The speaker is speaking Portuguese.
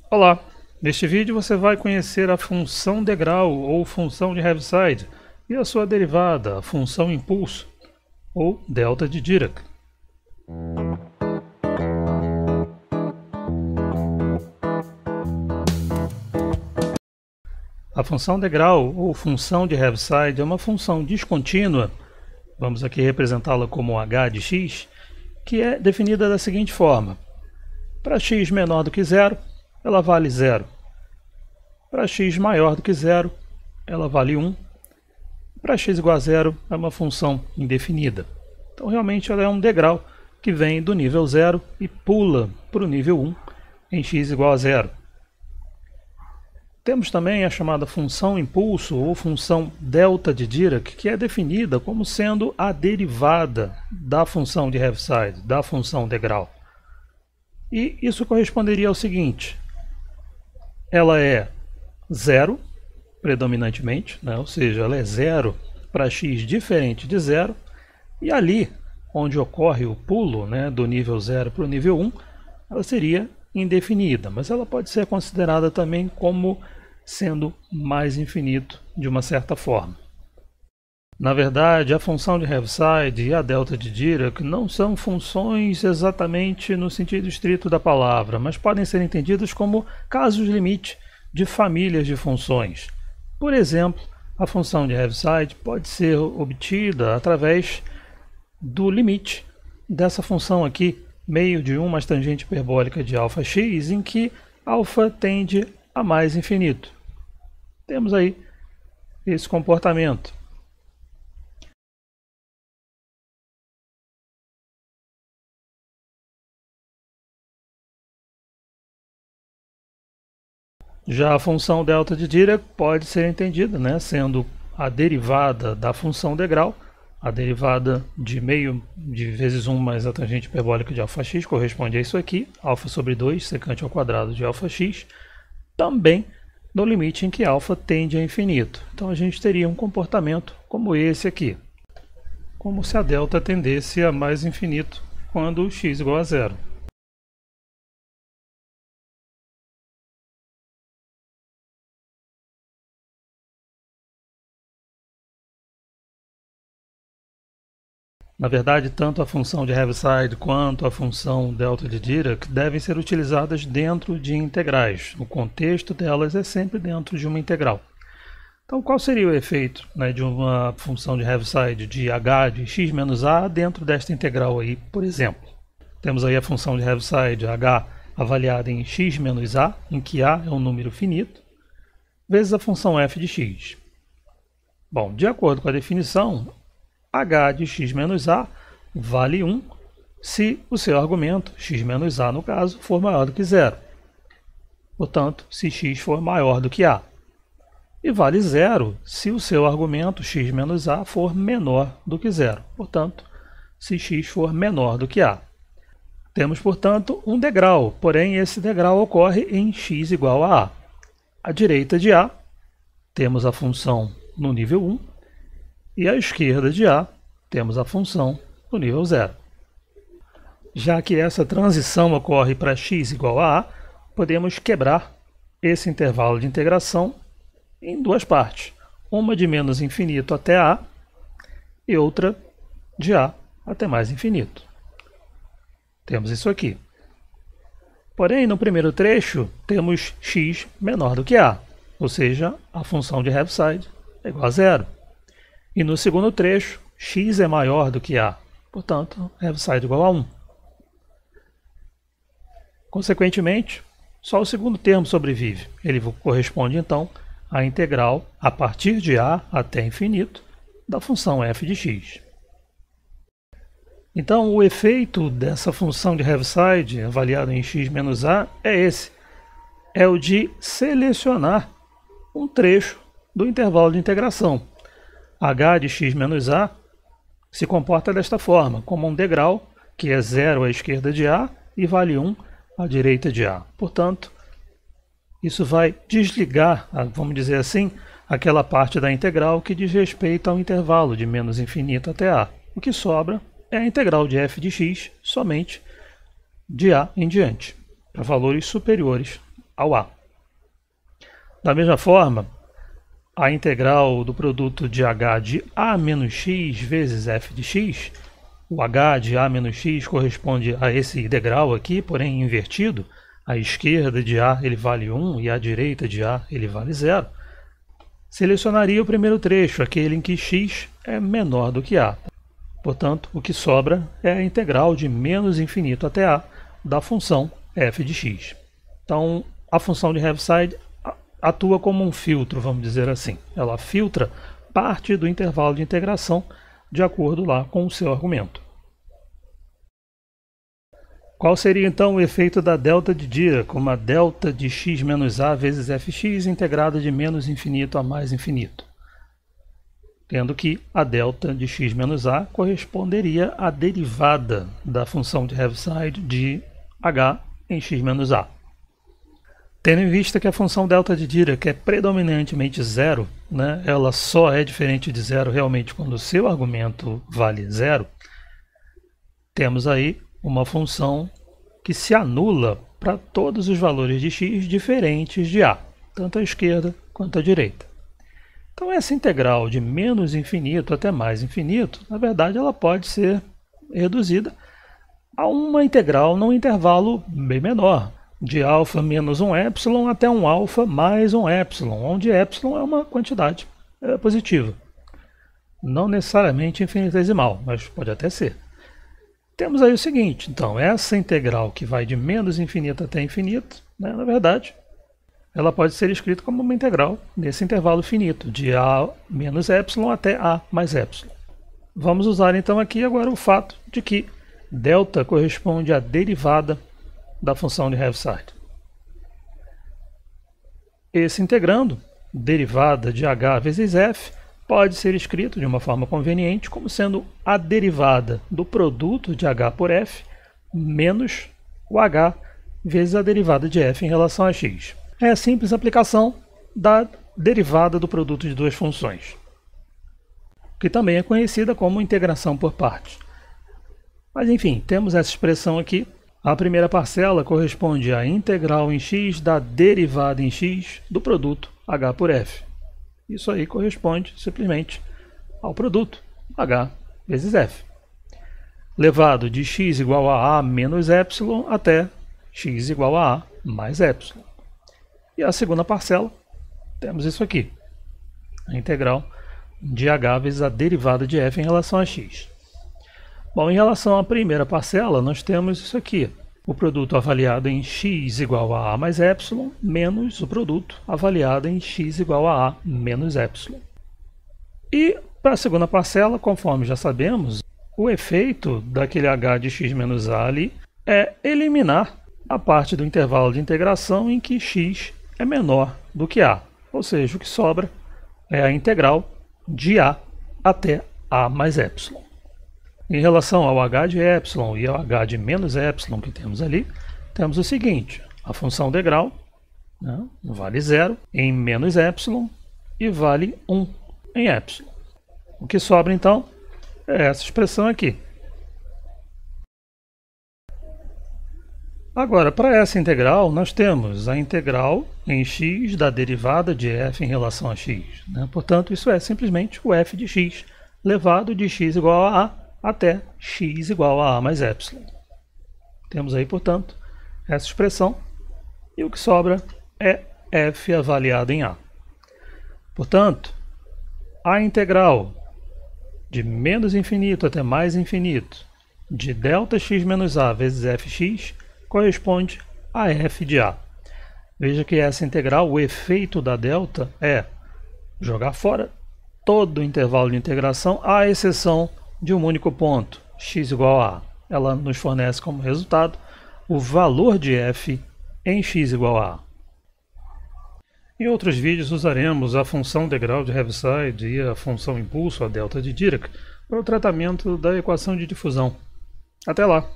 Olá! Neste vídeo você vai conhecer a função degrau ou função de Heaviside e a sua derivada, a função impulso ou delta de Dirac. A função degrau ou função de Heaviside é uma função descontínua, vamos aqui representá-la como h de x, que é definida da seguinte forma: para x menor do que zero, ela vale 0. Para x maior do que zero, ela vale 1. Para x igual a zero, é uma função indefinida. Então, realmente, ela é um degrau que vem do nível 0 e pula para o nível 1 em x igual a zero. Temos também a chamada função impulso ou função delta de Dirac, que é definida como sendo a derivada da função de Heaviside, da função degrau. E isso corresponderia ao seguinte: ela é 0, predominantemente, né? Ou seja, ela é 0 para x diferente de 0, e ali, onde ocorre o pulo, né, do nível 0 para o nível 1, ela seria indefinida, mas ela pode ser considerada também como sendo mais infinito de uma certa forma. Na verdade, a função de Heaviside e a delta de Dirac não são funções exatamente no sentido estrito da palavra, mas podem ser entendidas como casos limite de famílias de funções. Por exemplo, a função de Heaviside pode ser obtida através do limite dessa função aqui, meio de 1 mais tangente hiperbólica de αx, em que α tende a mais infinito. Temos aí esse comportamento. Já a função delta de Dirac pode ser entendida, né, sendo a derivada da função degrau, a derivada de meio de vezes 1 mais a tangente hiperbólica de αx corresponde a isso aqui, α sobre 2 secante ao quadrado de αx, também no limite em que α tende a infinito. Então a gente teria um comportamento como esse aqui, como se a delta tendesse a mais infinito quando x igual a zero. Na verdade, tanto a função de Heaviside quanto a função delta de Dirac devem ser utilizadas dentro de integrais. O contexto delas é sempre dentro de uma integral. Então, qual seria o efeito, né, de uma função de Heaviside de h de x menos a dentro desta integral aí, por exemplo? Temos aí a função de Heaviside h avaliada em x menos a, em que a é um número finito, vezes a função f de x. Bom, de acordo com a definição, h de x menos a vale 1 se o seu argumento, x menos a no caso, for maior do que zero. Portanto, se x for maior do que a. E vale 0 se o seu argumento, x menos a, for menor do que zero. Portanto, se x for menor do que a. Temos, portanto, um degrau, porém esse degrau ocorre em x igual a a. À direita de a, temos a função no nível 1, e à esquerda de a, temos a função no nível 0. Já que essa transição ocorre para x igual a a, podemos quebrar esse intervalo de integração em duas partes. Uma de menos infinito até a e outra de a até mais infinito. Temos isso aqui. Porém, no primeiro trecho, temos x menor do que a, ou seja, a função de Heaviside é igual a zero. E no segundo trecho, x é maior do que a, portanto, Heaviside igual a 1. Consequentemente, só o segundo termo sobrevive. Ele corresponde, então, à integral a partir de a até infinito da função f de x. Então, o efeito dessa função de Heaviside, avaliada em x menos a, é esse. É o de selecionar um trecho do intervalo de integração. h de x menos a se comporta desta forma, como um degrau que é 0 à esquerda de a e vale 1 à direita de a. Portanto, isso vai desligar, vamos dizer assim, aquela parte da integral que diz respeito ao intervalo de menos infinito até a. O que sobra é a integral de f de x somente de a em diante, para valores superiores ao A. Da mesma forma, a integral do produto de h de a menos x vezes f de x, o h de a menos x corresponde a esse integral aqui, porém invertido. À esquerda de a ele vale 1 e à direita de a ele vale 0. Selecionaria o primeiro trecho, aquele em que x é menor do que a. Portanto, o que sobra é a integral de menos infinito até a da função f de x. Então, a função de Heaviside atua como um filtro, vamos dizer assim. Ela filtra parte do intervalo de integração de acordo lá com o seu argumento. Qual seria então o efeito da delta de Dirac, uma delta de x menos a vezes fx integrada de menos infinito a mais infinito? Tendo que a delta de x menos a corresponderia à derivada da função de Heaviside de h em x menos a. Tendo em vista que a função delta de Dirac é predominantemente zero, né, ela só é diferente de zero realmente quando o seu argumento vale zero, temos aí uma função que se anula para todos os valores de x diferentes de a, tanto à esquerda quanto à direita. Então essa integral de menos infinito até mais infinito, na verdade ela pode ser reduzida a uma integral num intervalo bem menor, de alfa menos um epsilon até um alfa mais um epsilon, onde epsilon é uma quantidade positiva. Não necessariamente infinitesimal, mas pode até ser. Temos aí o seguinte, então, essa integral que vai de menos infinito até infinito, né, na verdade, ela pode ser escrita como uma integral nesse intervalo finito, de a menos epsilon até a mais epsilon. Vamos usar então aqui agora o fato de que delta corresponde à derivada da função de Heaviside. Esse integrando, derivada de h vezes f, pode ser escrito de uma forma conveniente como sendo a derivada do produto de h por f menos o h vezes a derivada de f em relação a x. É a simples aplicação da derivada do produto de duas funções, que também é conhecida como integração por partes. Mas enfim, temos essa expressão aqui. A primeira parcela corresponde à integral em x da derivada em x do produto h por f. Isso aí corresponde simplesmente ao produto h vezes f, levado de x igual a menos epsilon até x igual a mais epsilon. E a segunda parcela, temos isso aqui, a integral de h vezes a derivada de f em relação a x. Bom, em relação à primeira parcela, nós temos isso aqui, o produto avaliado em x igual a mais epsilon menos o produto avaliado em x igual a menos epsilon. E para a segunda parcela, conforme já sabemos, o efeito daquele h de x menos a ali é eliminar a parte do intervalo de integração em que x é menor do que a, ou seja, o que sobra é a integral de a até a mais epsilon. Em relação ao h de epsilon e ao h de menos epsilon que temos ali, temos o seguinte, a função degrau, né, vale 0 em menos epsilon e vale 1 em epsilon. O que sobra então é essa expressão aqui. Agora, para essa integral, nós temos a integral em x da derivada de f em relação a x. Né? Portanto, isso é simplesmente o f de x levado de x igual a a até x igual a mais epsilon. Temos aí, portanto, essa expressão e o que sobra é f avaliado em a. Portanto, a integral de menos infinito até mais infinito de Δx menos a vezes fx corresponde a f de a. Veja que essa integral, o efeito da delta é jogar fora todo o intervalo de integração, à exceção de um único ponto, x igual a. Ela nos fornece como resultado o valor de f em x igual a. Em outros vídeos usaremos a função degrau de Heaviside e a função impulso, a delta de Dirac, para o tratamento da equação de difusão. Até lá!